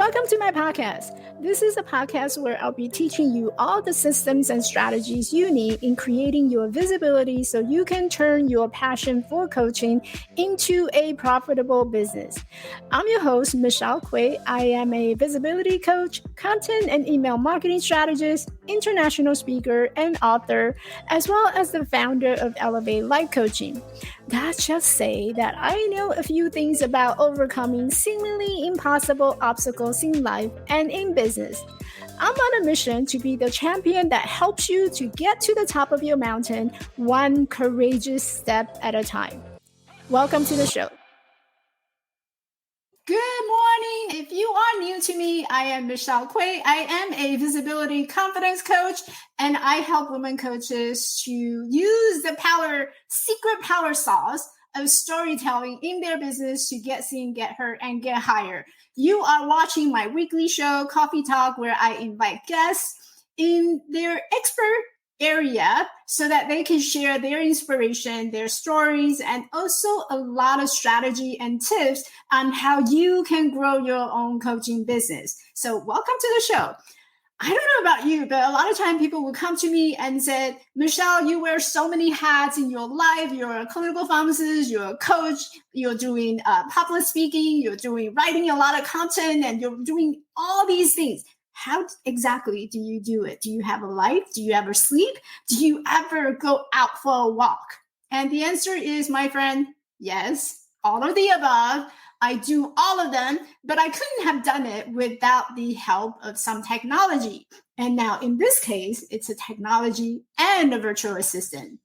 Welcome to my podcast. This is a podcast where I'll be teaching you all the systems and strategies you need in creating your visibility so you can turn your passion for coaching into a profitable business. I'm your host, Michelle Quay. I am a visibility coach, content and email marketing strategist, international speaker, and author, as well as the founder of Elevate Life Coaching. Let's just say that I know a few things about overcoming seemingly impossible obstacles in life and in business. I'm on a mission to be the champion that helps you to get to the top of your mountain, one courageous step at a time. Welcome to the show. Good morning. If you are new to me, I am Michelle Quay. I am a visibility confidence coach, and I help women coaches to use the secret power sauce of storytelling in their business to get seen, get heard, and get hired. You are watching my weekly show, Coffee Talk, where I invite guests in their expert area so that they can share their inspiration, their stories, and also a lot of strategy and tips on how you can grow your own coaching business. So welcome to the show. I don't know about you, but a lot of time people will come to me and say, Michelle, you wear so many hats in your life. You're a clinical pharmacist, you're a coach, you're doing public speaking, you're doing writing a lot of content, and you're doing all these things. How exactly do you do it? Do you have a life? Do you ever sleep? Do you ever go out for a walk? And the answer is, my friend, yes, all of the above. I do all of them, but I couldn't have done it without the help of some technology. And now in this case, it's a technology and a virtual assistant.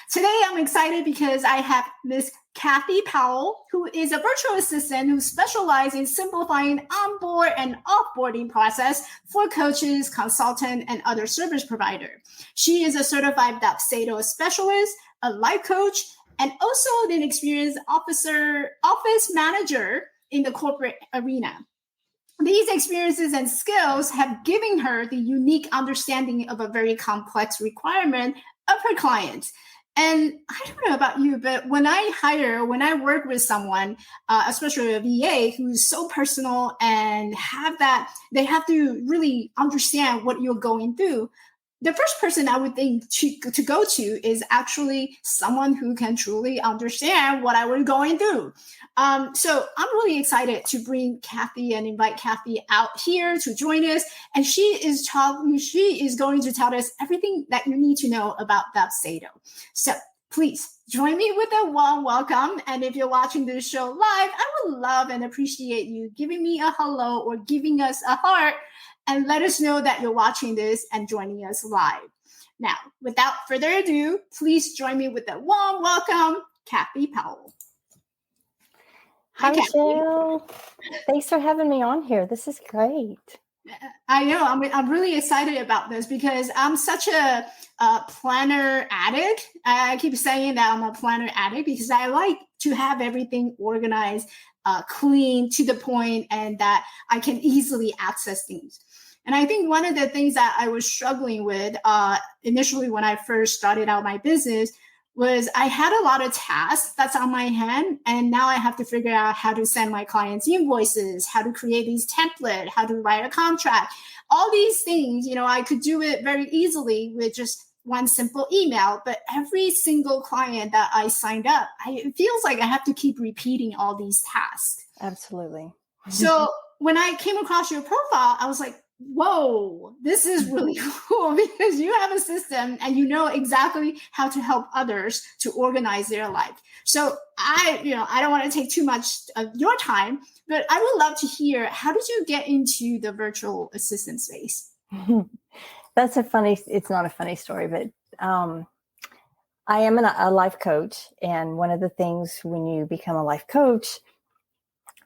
Today, I'm excited because I have Miss Kathy Powell, who is a virtual assistant who specializes in simplifying onboard and offboarding process for coaches, consultants, and other service providers. She is a certified Dubsado Specialist, a life coach, and also an experienced office manager in the corporate arena. These experiences and skills have given her the unique understanding of a very complex requirement of her clients. And I don't know about you, but when I work with someone, especially a VA who's so personal and they have to really understand what you're going through, the first person I would think to go to is actually someone who can truly understand what I was going through. So I'm really excited to bring Kathy and invite Kathy out here to join us. And she is going to tell us everything that you need to know about Dubsado. So please join me with a warm welcome. And if you're watching this show live, I would love and appreciate you giving me a hello or giving us a heart and let us know that you're watching this and joining us live. Now, without further ado, please join me with a warm welcome, Kathy Powell. Hi, Michelle. Thanks for having me on here. This is great. I know. I'm really excited about this because I'm such a planner addict. I keep saying that I'm a planner addict because I like to have everything organized, clean, to the point, and that I can easily access things. And I think one of the things that I was struggling with initially when I first started out my business was I had a lot of tasks that's on my hand. And now I have to figure out how to send my clients invoices, how to create these templates, how to write a contract, all these things. I could do it very easily with just one simple email, but every single client that I signed up, it feels like I have to keep repeating all these tasks. Absolutely. So when I came across your profile, I was like, whoa, this is really cool because you have a system and you know exactly how to help others to organize their life. So I don't want to take too much of your time, but I would love to hear, how did you get into the virtual assistant space? It's not a funny story, but I am a life coach. And one of the things when you become a life coach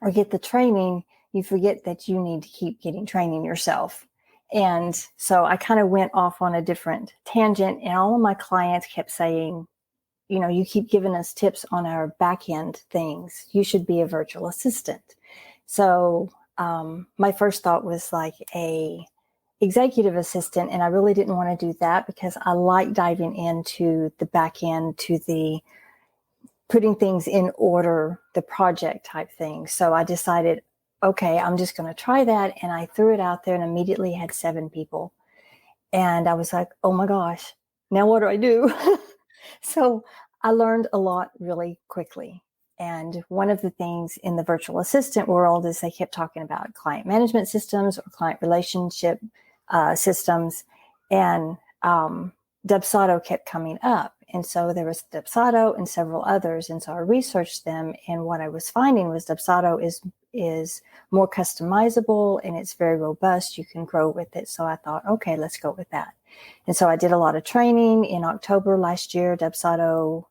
or get the training, you forget that you need to keep getting training yourself. And so I kind of went off on a different tangent, and all of my clients kept saying, you keep giving us tips on our back end things. You should be a virtual assistant. So my first thought was like a executive assistant, and I really didn't want to do that because I like diving into the back end, to the putting things in order, the project type thing. So I decided, okay, I'm just going to try that. And I threw it out there and immediately had 7 people. And I was like, oh my gosh, now what do I do? So I learned a lot really quickly. And one of the things in the virtual assistant world is they kept talking about client management systems or client relationship systems. And Dubsado kept coming up. And so there was Dubsado and several others. And so I researched them. And what I was finding was Dubsado is more customizable and it's very robust. You can grow with it. So I thought, okay, let's go with that. And so I did a lot of training. In October last year, Dubsado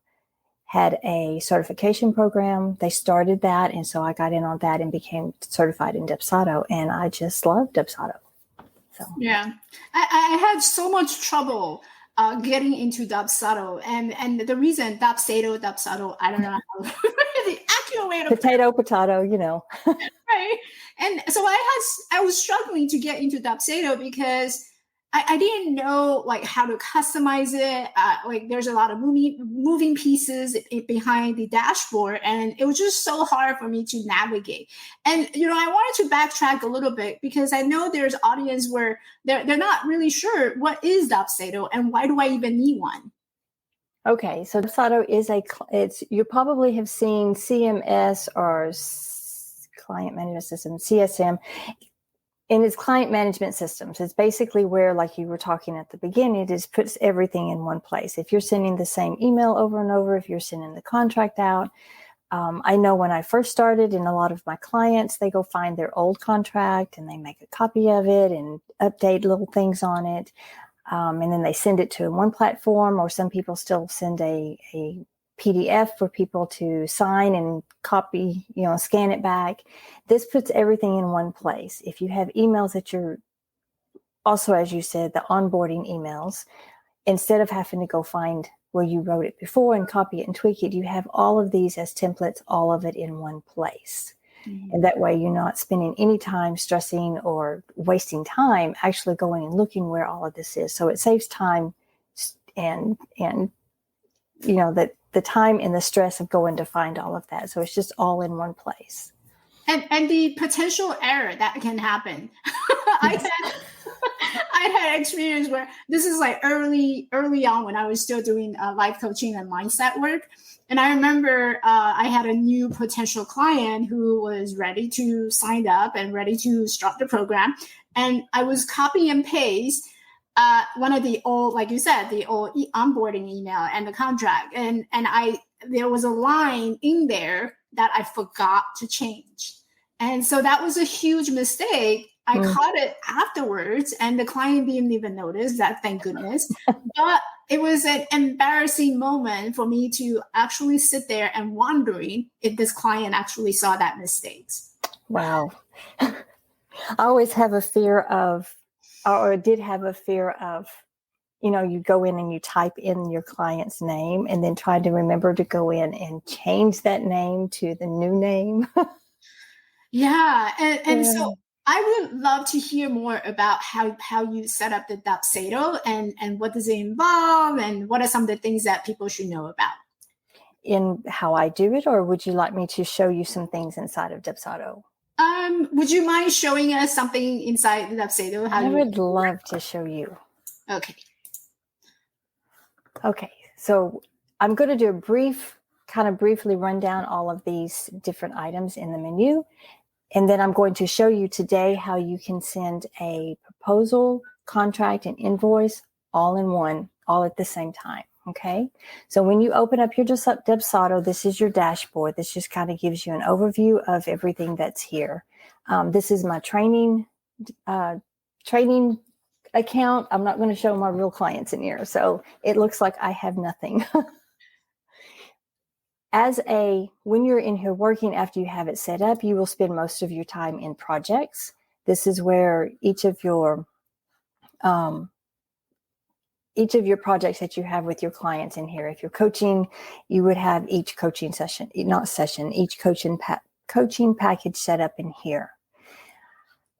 had a certification program. They started that. And so I got in on that and became certified in Dubsado. And I just love Dubsado. So yeah, I had so much trouble getting into Dubsado, and the reason Dubsado, I don't know how the accurate way to potato, you know. Right. And so I was struggling to get into Dubsado because I didn't know like how to customize it. Like there's a lot of moving pieces behind the dashboard, and it was just so hard for me to navigate. And I wanted to backtrack a little bit because I know there's audience where they're not really sure what is Dubsado and why do I even need one. Okay, so Dubsado is you probably have seen CMS or client management system, CSM. And it's client management systems. It's basically where, like you were talking at the beginning, it just puts everything in one place. If you're sending the same email over and over, if you're sending the contract out, I know when I first started, and a lot of my clients, they go find their old contract and they make a copy of it and update little things on it. And then they send it to one platform, or some people still send a PDF for people to sign and copy, scan it back. This puts everything in one place. If you have emails that you're also, as you said, the onboarding emails, instead of having to go find where you wrote it before and copy it and tweak it, you have all of these as templates, all of it in one place. Mm-hmm. And that way you're not spending any time stressing or wasting time actually going and looking where all of this is. So it saves time and that the time and the stress of going to find all of that. So it's just all in one place. And the potential error that can happen. I had experience where this is like early on when I was still doing life coaching and mindset work. And I remember I had a new potential client who was ready to sign up and ready to start the program. And I was copy and paste one of the old, like you said, the old onboarding email and the contract. And there was a line in there that I forgot to change. And so that was a huge mistake. I caught it afterwards and the client didn't even notice that, thank goodness. But it was an embarrassing moment for me to actually sit there and wondering if this client actually saw that mistake. Wow. I always have a fear of, or did have a fear of, you go in and you type in your client's name and then try to remember to go in and change that name to the new name. Yeah. And so I would love to hear more about how you set up the Dubsado and what does it involve and what are some of the things that people should know about. In how I do it, or would you like me to show you some things inside of Dubsado? Would you mind showing us something inside the Dubsado? I would love to show you. Okay, so I'm going to do a briefly run down all of these different items in the menu. And then I'm going to show you today how you can send a proposal, contract, and invoice all in one, all at the same time. Okay, so when you open up your Dubsado, this is your dashboard. This just kind of gives you an overview of everything that's here. This is my training account. I'm not going to show my real clients in here, so it looks like I have nothing. When you're in here working after you have it set up, you will spend most of your time in projects. This is where each of your projects that you have with your clients in here. If you're coaching, you would have each coaching package set up in here.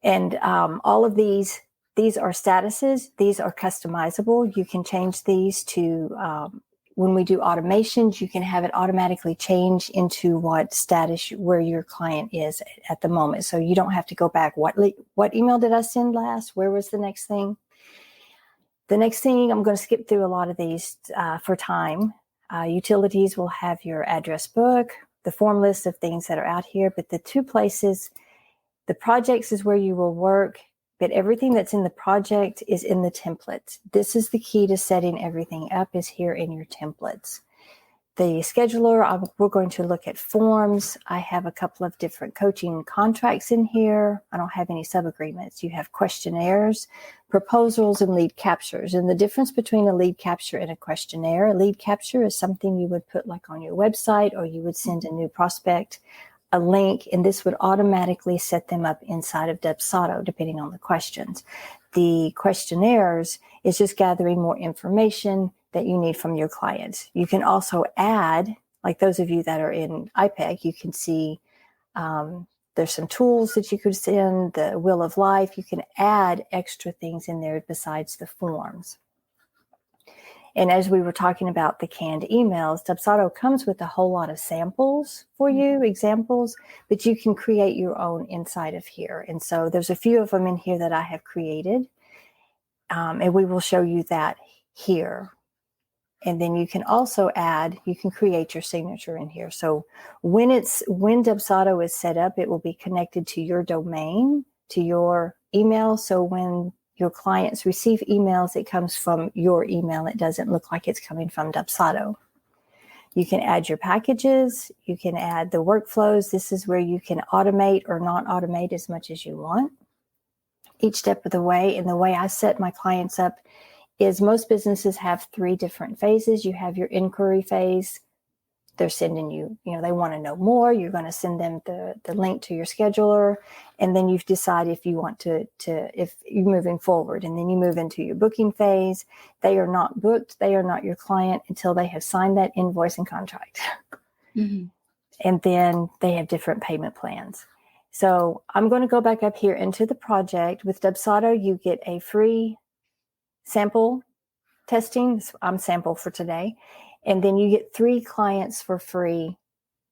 And all of these are statuses. These are customizable. You can change these to when we do automations, you can have it automatically change into what status where your client is at the moment. So you don't have to go back. What email did I send last? Where was the next thing? The next thing, I'm going to skip through a lot of these for time. Utilities will have your address book, the form list of things that are out here, but the two places, the projects is where you will work, but everything that's in the project is in the templates. This is the key to setting everything up, is here in your templates. The scheduler, we're going to look at forms. I have a couple of different coaching contracts in here. I don't have any sub-agreements. You have questionnaires, proposals, and lead captures. And the difference between a lead capture and a questionnaire, a lead capture is something you would put like on your website, or you would send a new prospect a link, and this would automatically set them up inside of Dubsado, depending on the questions. The questionnaires is just gathering more information that you need from your clients. You can also add, like those of you that are in IPEC, you can see there's some tools that you could send, the Wheel of Life. You can add extra things in there besides the forms. And as we were talking about the canned emails, Dubsado comes with a whole lot of samples for you, examples, but you can create your own inside of here. And so there's a few of them in here that I have created, and we will show you that here. And then you can also add, you can create your signature in here. So when Dubsado is set up, it will be connected to your domain, to your email. So when your clients receive emails, it comes from your email. It doesn't look like it's coming from Dubsado. You can add your packages. You can add the workflows. This is where you can automate or not automate as much as you want each step of the way. And the way I set my clients up is most businesses have 3 different phases. You have your inquiry phase. They're sending you, they want to know more. You're going to send them the link to your scheduler. And then you've decided if you want if you're moving forward, and then you move into your booking phase. They are not booked. They are not your client until they have signed that invoice and contract. Mm-hmm. And then they have different payment plans. So I'm going to go back up here into the project. With Dubsado, you get a free sample testing. I'm sample for today. And then you get 3 clients for free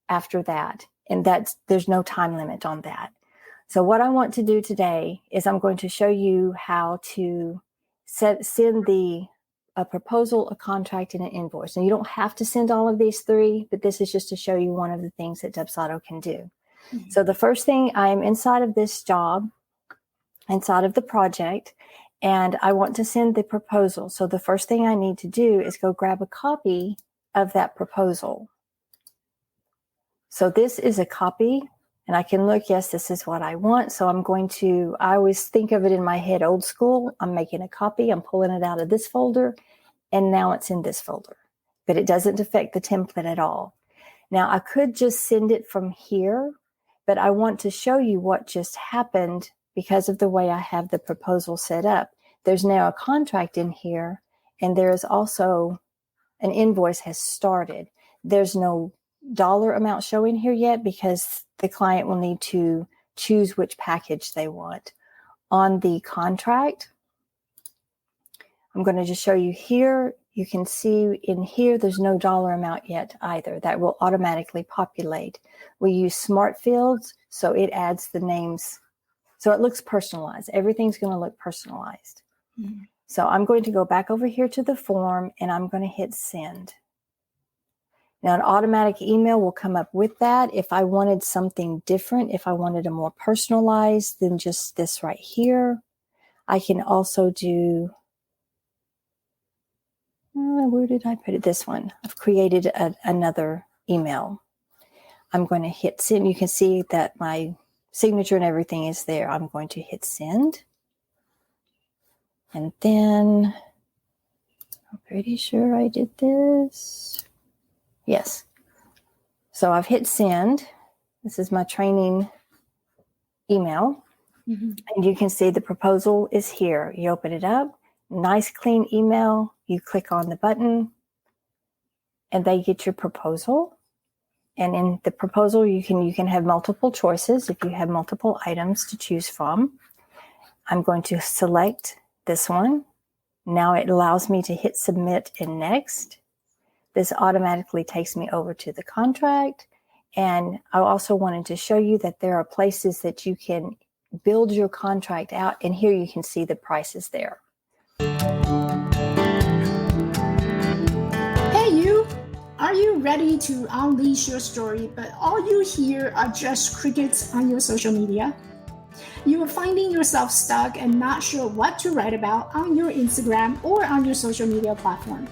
after that. And there's no time limit on that. So what I want to do today is I'm going to show you how to send a proposal, a contract, and an invoice. And you don't have to send all of these 3, but this is just to show you one of the things that Dubsado can do. Mm-hmm. So the first thing, I am inside of this job, inside of the project, and I want to send the proposal. So the first thing I need to do is go grab a copy of that proposal. So this is a copy, and I can look, yes, this is what I want. So I always think of it in my head old school. I'm making a copy, I'm pulling it out of this folder, and now it's in this folder. But it doesn't affect the template at all. Now I could just send it from here, but I want to show you what just happened. Because of the way I have the proposal set up, there's now a contract in here, and there is also an invoice has started. There's no dollar amount showing here yet because the client will need to choose which package they want. On the contract, I'm going to just show you here. You can see in here, there's no dollar amount yet either. That will automatically populate. We use smart fields, so it adds the names. So it looks personalized. Everything's going to look personalized. Mm-hmm. So I'm going to go back over here to the form, and I'm going to hit send. Now an automatic email will come up with that. If I wanted something different, if I wanted a more personalized than just this right here, I can also do, where did I put it? This one. I've created another email. I'm going to hit send. You can see that my signature and everything is there. I'm going to hit send. And then I'm pretty sure I did this. Yes. So I've hit send. This is my training email. Mm-hmm. And you can see the proposal is here. You open it up, nice clean email. You click on the button and they get your proposal. And in the proposal, you can have multiple choices if you have multiple items to choose from. I'm going to select this one. Now it allows me to hit submit and next. this automatically takes me over to the contract. And I also wanted to show you that there are places that you can build your contract out. And here you can see the prices there. Hey, you! Are you ready to unleash your story, but all you hear are just crickets on your social media? You are finding yourself stuck and not sure what to write about on your Instagram or on your social media platform.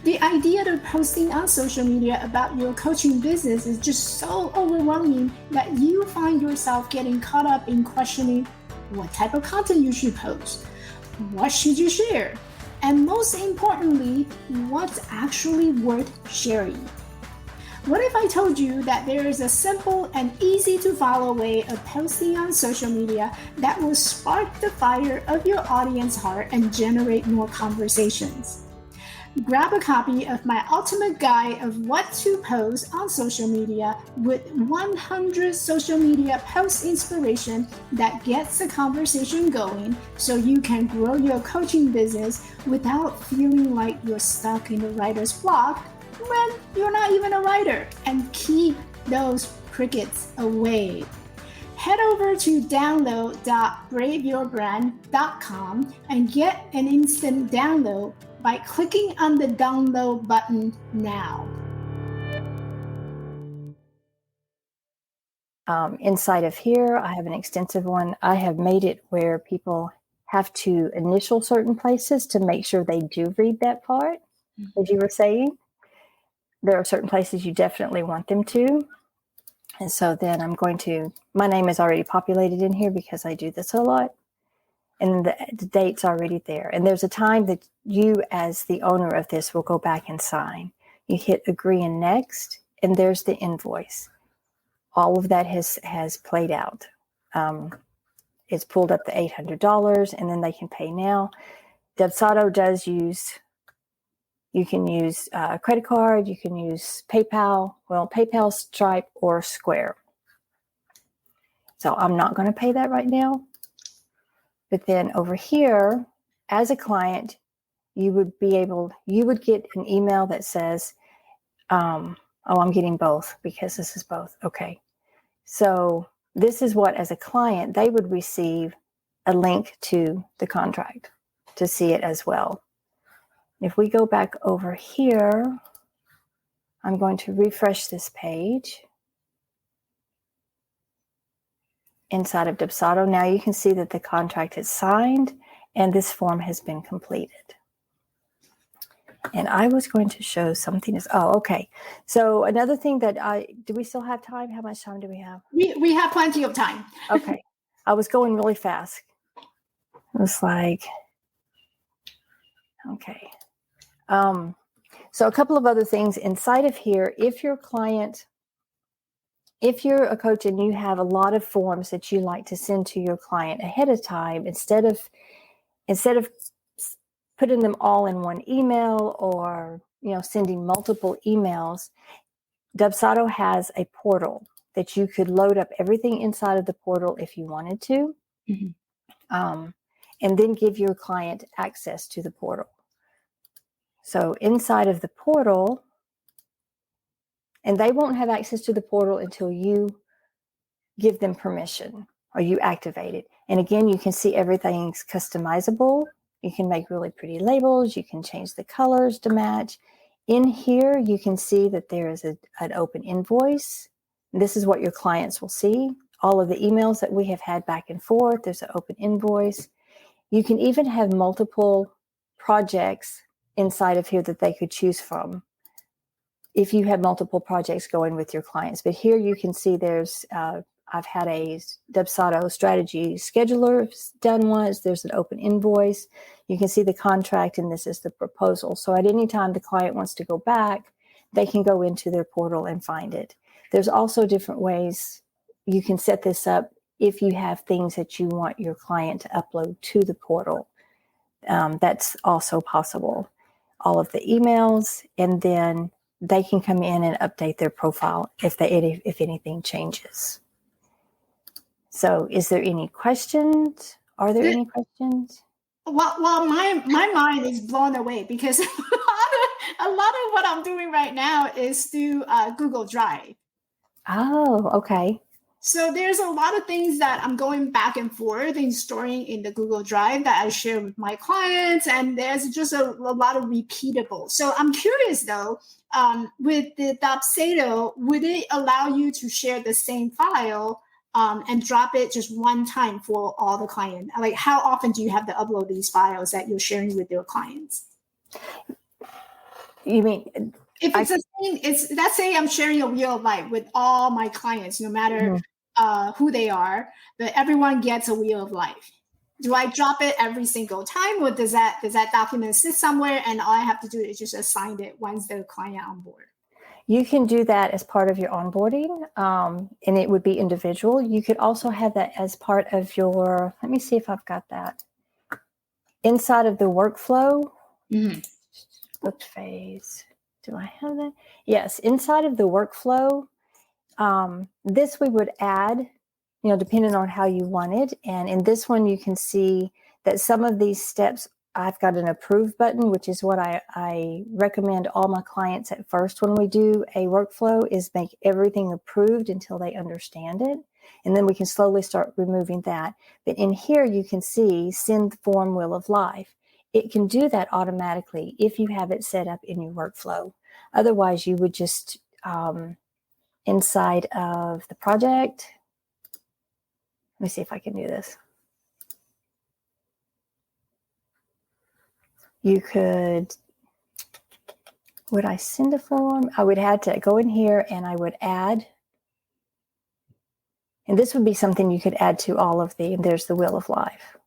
The idea of posting on social media about your coaching business is just so overwhelming that you find yourself getting caught up in questioning what type of content you should post, what should you share, and most importantly, what's actually worth sharing. What if I told you that there is a simple and easy to follow way of posting on social media that will spark the fire of your audience heart and generate more conversations? Grab a copy of my ultimate guide of what to post on social media with 100 social media post inspiration that gets the conversation going so you can grow your coaching business without feeling like you're stuck in a writer's block when you're not even a writer, and keep those crickets away. Head over to download.braveyourbrand.com and get an instant download by clicking on the download button now. Inside of here, I have an extensive one. I have made it where people have to initial certain places to make sure they do read that part, as you were saying. There are certain places you definitely want them to. And so then my name is already populated in here because I do this a lot. And the date's already there. And there's a time that you, as the owner of this, will go back and sign. You hit agree and next, and there's the invoice. All of that has played out. It's pulled up the $800, and then they can pay now. Dubsado does use... You can use a credit card, you can use PayPal, Stripe, or Square. So I'm not going to pay that right now. But then over here, as a client, you would get an email that says, I'm getting both because this is both. Okay. So this is what, as a client, they would receive a link to the contract to see it as well. If we go back over here, I'm going to refresh this page inside of Dubsado. Now you can see that the contract is signed and this form has been completed. And I was going to show something. Okay. So another thing that do we still have time? How much time do we have? We have plenty of time. Okay. I was going really fast. It was like, okay. So a couple of other things inside of here. If you're a coach and you have a lot of forms that you like to send to your client ahead of time, instead of putting them all in one email or, sending multiple emails, Dubsado has a portal that you could load up everything inside of the portal if you wanted to, and then give your client access to the portal. So inside of the portal, and they won't have access to the portal until you give them permission or you activate it. And again, you can see everything's customizable. You can make really pretty labels. You can change the colors to match. In here, you can see that there is an open invoice. This is what your clients will see. All of the emails that we have had back and forth, there's an open invoice. You can even have multiple projects inside of here that they could choose from if you have multiple projects going with your clients. But here you can see there's, I've had a Dubsado strategy scheduler done once. There's an open invoice. You can see the contract, and this is the proposal. So at any time the client wants to go back, they can go into their portal and find it. There's also different ways you can set this up if you have things that you want your client to upload to the portal. That's also possible. All of the emails, and then they can come in and update their profile if anything changes. So is there any questions? Are there any questions? Well, my mind is blown away because A lot of what I'm doing right now is through Google Drive. Oh, okay. So there's a lot of things that I'm going back and forth and storing in the Google Drive that I share with my clients. And there's just a lot of repeatable. So I'm curious though, with the Dubsado, would it allow you to share the same file and drop it just one time for all the clients? Like how often do you have to upload these files that you're sharing with your clients? You mean if it's the same, let's say I'm sharing a wheel of life with all my clients, no matter who they are, but everyone gets a wheel of life. Do I drop it every single time, or does that document sit somewhere and all I have to do is just assign it once the client on board? You can do that as part of your onboarding, and it would be individual. You could also have that as part of your, let me see if I've got that. Inside of the workflow, booked phase. Do I have that? Yes, inside of the workflow, this we would add, depending on how you want it. And in this one, you can see that some of these steps, I've got an approve button, which is what I recommend all my clients at first when we do a workflow, is make everything approved until they understand it. And then we can slowly start removing that. But in here, you can see send form wheel of life. It can do that automatically if you have it set up in your workflow. Otherwise, you would just, inside of the project, let me see if I can do this. You could, would I send a form? I would have to go in here and I would add, and this would be something you could add to all of the, and there's the wheel of life.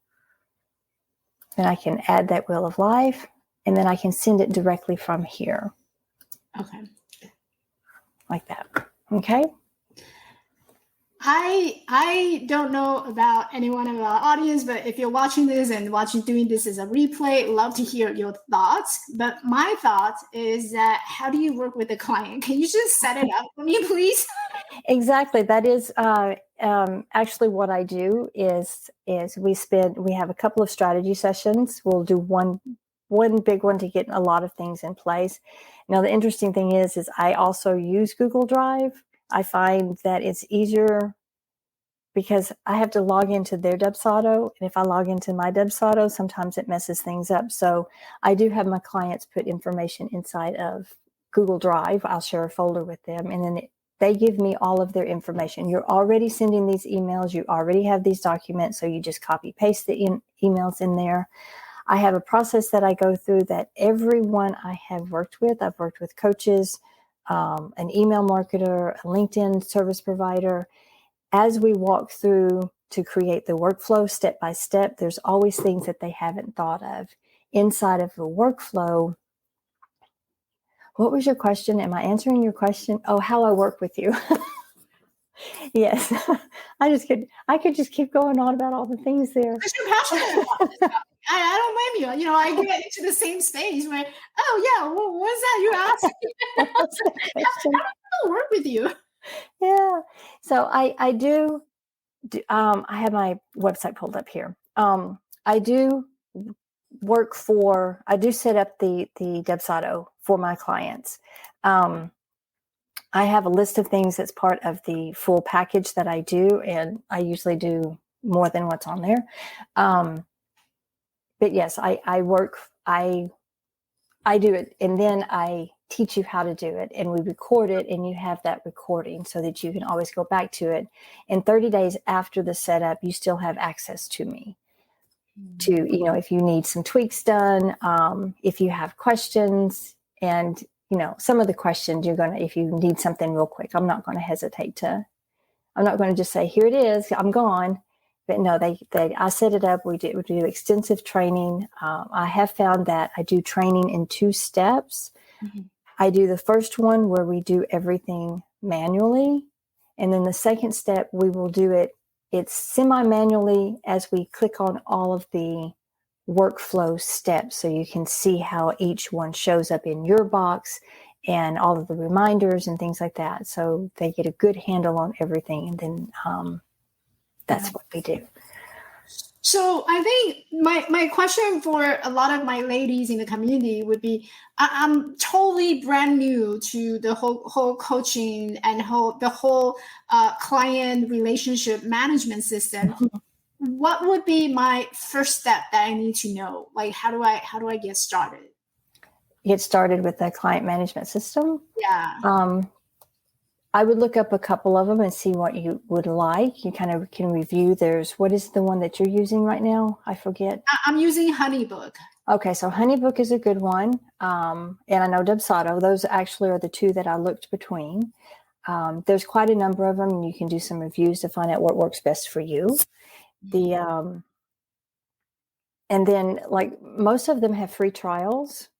Then I can add that wheel of life, and then I can send it directly from here. Okay. Like that. Okay. I don't know about anyone in our audience, but if you're watching this and doing this as a replay, love to hear your thoughts. But my thought is that how do you work with the client? Can you just set it up for me, please? Exactly. That is actually what I do is we have a couple of strategy sessions. We'll do one big one to get a lot of things in place. Now, the interesting thing is I also use Google Drive. I find that it's easier because I have to log into their Dubsado. And if I log into my Dubsado, sometimes it messes things up. So I do have my clients put information inside of Google Drive. I'll share a folder with them, and then they give me all of their information. You're already sending these emails. You already have these documents. So you just copy paste the emails in there. I have a process that I go through that everyone I have worked with, I've worked with coaches, an email marketer, a LinkedIn service provider. As we walk through to create the workflow step by step, there's always things that they haven't thought of. Inside of the workflow, what was your question? Am I answering your question? Oh, how I work with you. Yes. I could just keep going on about all the things there. Because you're passionate about this topic. I don't blame you. I get into the same space where, oh yeah, well, what's that you asked? How do I work with you? Yeah. So I do I have my website pulled up here. I do set up the Dubsado for my clients. I have a list of things that's part of the full package that I do, and I usually do more than what's on there. But yes, I do it, and then I teach you how to do it, and we record it, and you have that recording so that you can always go back to it. And 30 days after the setup, you still have access to me to, if you need some tweaks done, if you have questions, and some of the questions if you need something real quick, I'm not going to hesitate I'm not going to just say, here it is, I'm gone. But no, I set it up. We do extensive training. I have found that I do training in 2 steps. Mm-hmm. I do the first one where we do everything manually. And then the second step, we will do it's semi-manually as we click on all of the workflow steps. So you can see how each one shows up in your box and all of the reminders and things like that. So they get a good handle on everything. And then, that's what we do. So I think my question for a lot of my ladies in the community would be, I'm totally brand new to the whole coaching and the whole client relationship management system. What would be my first step that I need to know? Like, how do I get started? Get started with the client management system. Yeah. I would look up a couple of them and see what you would like. You kind of can review. What is the one that you're using right now? I forget. I'm using HoneyBook. Okay, so HoneyBook is a good one. And I know Dubsado. Those actually are the two that I looked between. There's quite a number of them, and you can do some reviews to find out what works best for you. And then, like, most of them have free trials.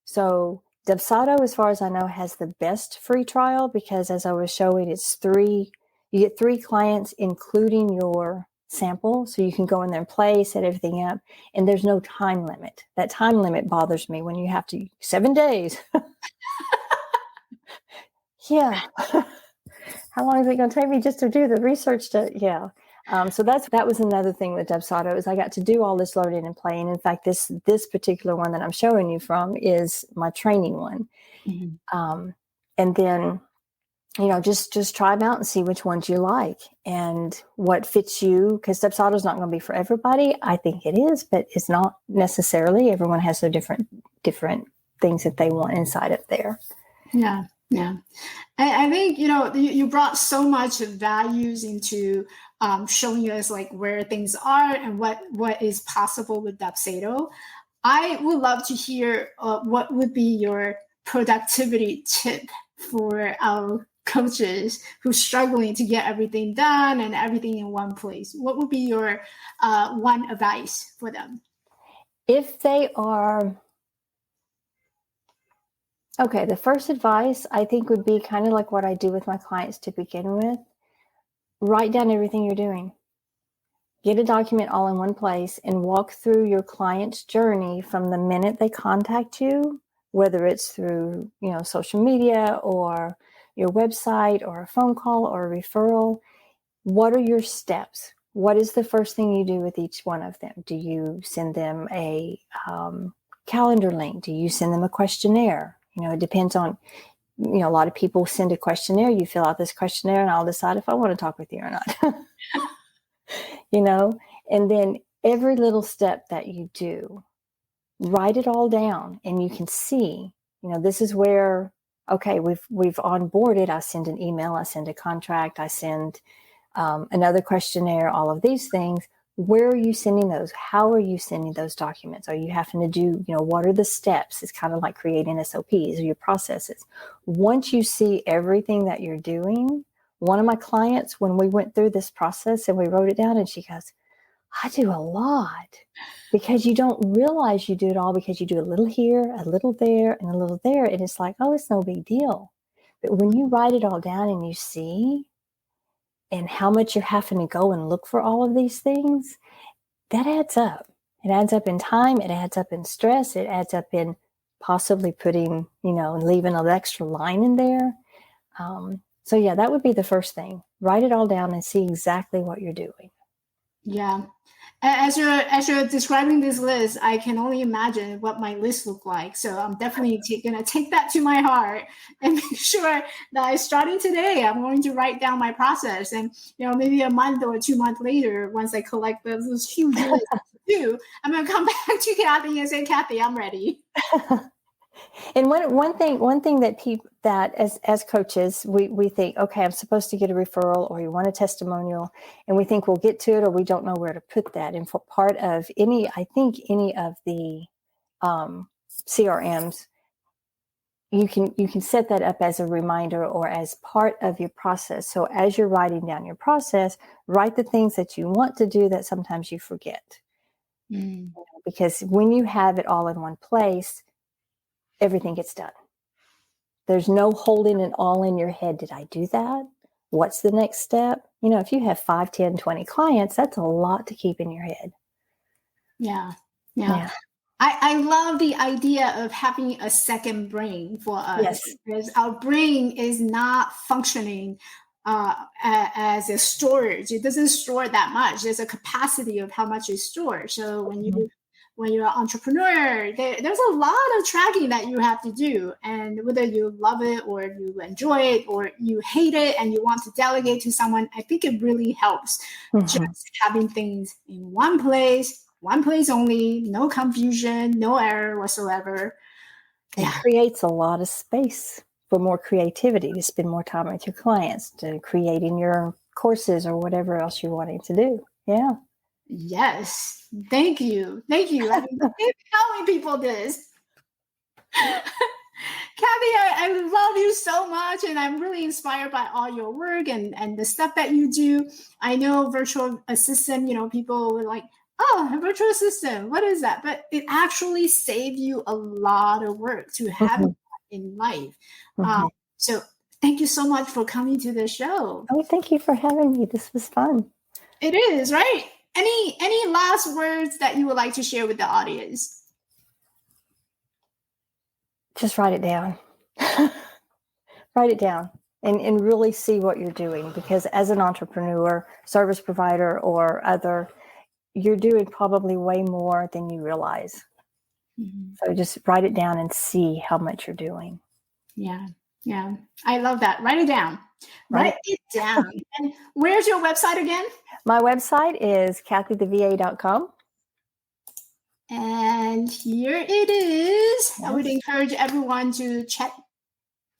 So Dubsado, as far as I know, has the best free trial because, as I was showing, you get 3 clients, including your sample. So you can go in there and play, set everything up, and there's no time limit. That time limit bothers me when you have to 7 days. Yeah. How long is it going to take me just to do the research yeah. So that was another thing with Dubsado is I got to do all this learning and playing. In fact, this particular one that I'm showing you from is my training one. Mm-hmm. And then, just try them out and see which ones you like and what fits you, because Dubsado is not going to be for everybody. I think it is, but it's not necessarily. Everyone has their different things that they want inside of there. Yeah. Yeah. I think, you brought so much values into showing us like where things are and what is possible with Dubsado. I would love to hear what would be your productivity tip for our coaches who are struggling to get everything done and everything in one place. What would be your one advice for them? If they are... Okay, the first advice I think would be kind of like what I do with my clients to begin with. Write down everything you're doing. Get a document all in one place and walk through your client's journey from the minute they contact you, whether it's through, social media or your website or a phone call or a referral. What are your steps? What is the first thing you do with each one of them? Do you send them a calendar link? Do you send them a questionnaire? It depends on, a lot of people send a questionnaire. You fill out this questionnaire and I'll decide if I want to talk with you or not. And then every little step that you do, write it all down and you can see, this is where, okay, we've onboarded. I send an email, I send a contract, I send another questionnaire, all of these things. Where are you sending those? How are you sending those documents? Are you having to do, what are the steps? It's kind of like creating SOPs or your processes. Once you see everything that you're doing, one of my clients, when we went through this process and we wrote it down, and she goes, I do a lot, because you don't realize you do it all because you do a little here, a little there, and a little there. And it's like, oh, it's no big deal. But when you write it all down and you see and how much you're having to go and look for all of these things, that adds up. It adds up in time. It adds up in stress. It adds up in possibly putting, leaving an extra line in there. So yeah, that would be the first thing. Write it all down and see exactly what you're doing. Yeah. As you're describing this list, I can only imagine what my list looked like. So I'm definitely going to take that to my heart and make sure that starting today, I'm going to write down my process. And, maybe a month or 2 months later, once I collect those huge lists I'm going to come back to Kathy and say, Kathy, I'm ready. And one thing that as coaches, we think, okay, I'm supposed to get a referral, or you want a testimonial, and we think we'll get to it, or we don't know where to put that. And for part of any of the CRMs, you can set that up as a reminder or as part of your process. So as you're writing down your process, write the things that you want to do that sometimes you forget. Because when you have it all in one place, everything gets done. There's no holding it all in your head. Did I do that? What's the next step? If you have 5, 10, 20 clients, that's a lot to keep in your head. Yeah. I love the idea of having a second brain for us. Yes. Because our brain is not functioning as a storage. It doesn't store that much. There's a capacity of how much you store. So when you're an entrepreneur, there's a lot of tracking that you have to do. And whether you love it or you enjoy it or you hate it and you want to delegate to someone, I think it really helps just having things in one place only, no confusion, no error whatsoever. It creates a lot of space for more creativity, to spend more time with your clients, to creating your courses or whatever else you're wanting to do. Yeah. Yes. Thank you. I mean, keep telling people this. Kathy, I love you so much, and I'm really inspired by all your work and the stuff that you do. I know virtual assistant, people were like, oh, a virtual assistant, what is that? But it actually saved you a lot of work to have in life. So thank you so much for coming to the show. Oh, thank you for having me. This was fun. It is, right? Any last words that you would like to share with the audience? Just write it down. Write it down and really see what you're doing, because as an entrepreneur, service provider, or other, you're doing probably way more than you realize. So just write it down and see how much you're doing. Yeah. I love that. Write it down. Write it down. And where's your website again? My website is kathytheva.com. And here it is. I would encourage everyone to check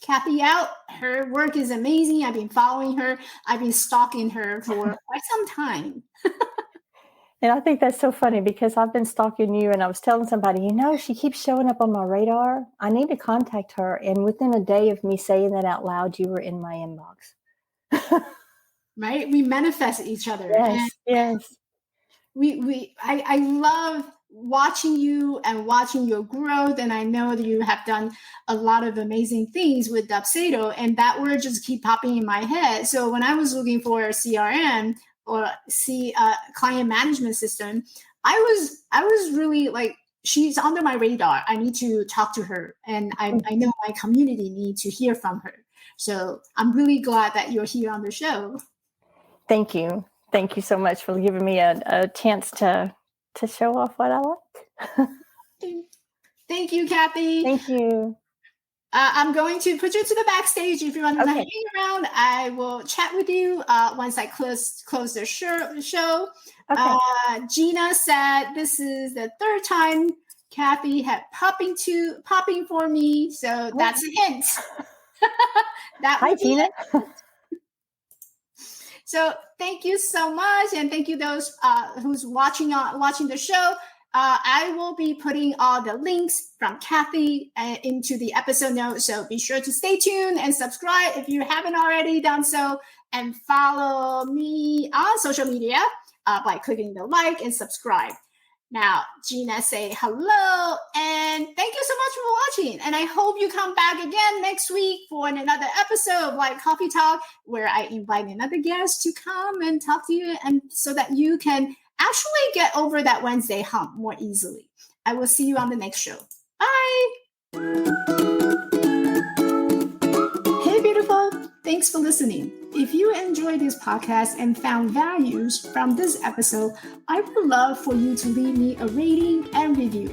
Kathy out. Her work is amazing. I've been following her. I've been stalking her for quite some time. And I think that's so funny, because I've been stalking you, and I was telling somebody, she keeps showing up on my radar. I need to contact her. And within a day of me saying that out loud, you were in my inbox. Right? We manifest each other. Yes. I love watching you and watching your growth. And I know that you have done a lot of amazing things with Dubsado, and that word just keep popping in my head. So when I was looking for a CRM or client management system, I was really like, she's under my radar. I need to talk to her. And I know my community needs to hear from her. So I'm really glad that you're here on the show. Thank you. Thank you so much for giving me a chance to show off what I like. Thank you, Kathy. Thank you. I'm going to put you to the backstage. If you want to hang around, I will chat with you once I close the show. Okay. Gina said this is the third time Kathy had popping for me, so that's a hint. Hi, Gina. So thank you so much, and thank you those who's watching the show. I will be putting all the links from Kathy into the episode notes, so be sure to stay tuned and subscribe if you haven't already done so, and follow me on social media by clicking the like and subscribe. Now, Gina say hello, and thank you so much for watching. And I hope you come back again next week for another episode of Like Coffee Talk, where I invite another guest to come and talk to you, and so that you can actually get over that Wednesday hump more easily. I will see you on the next show. Bye. Hey, beautiful. Thanks for listening. If you enjoyed this podcast and found values from this episode, I would love for you to leave me a rating and review.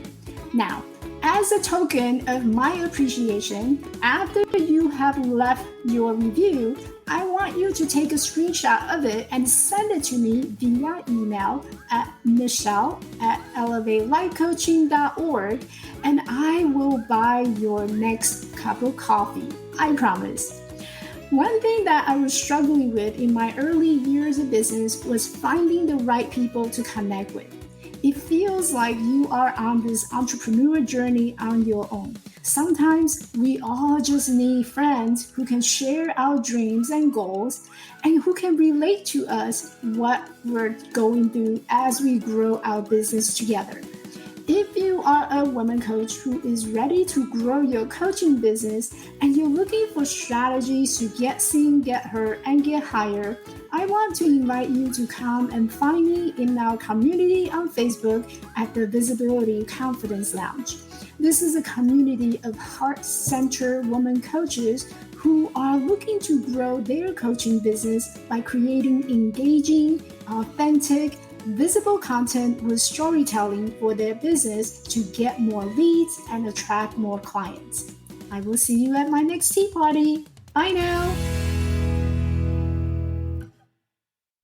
Now, as a token of my appreciation, after you have left your review, I want you to take a screenshot of it and send it to me via email at michelle@elevatelifecoaching.org, and I will buy your next cup of coffee. I promise. One thing that I was struggling with in my early years of business was finding the right people to connect with. It feels like you are on this entrepreneur journey on your own. Sometimes we all just need friends who can share our dreams and goals, and who can relate to us what we're going through as we grow our business together. If you are a woman coach who is ready to grow your coaching business, and you're looking for strategies to get seen, get heard, and get higher, I want to invite you to come and find me in our community on Facebook at the Visibility Confidence Lounge. This is a community of heart-centered women coaches who are looking to grow their coaching business by creating engaging, authentic, visible content with storytelling for their business to get more leads and attract more clients. I will see you at my next tea party. Bye now.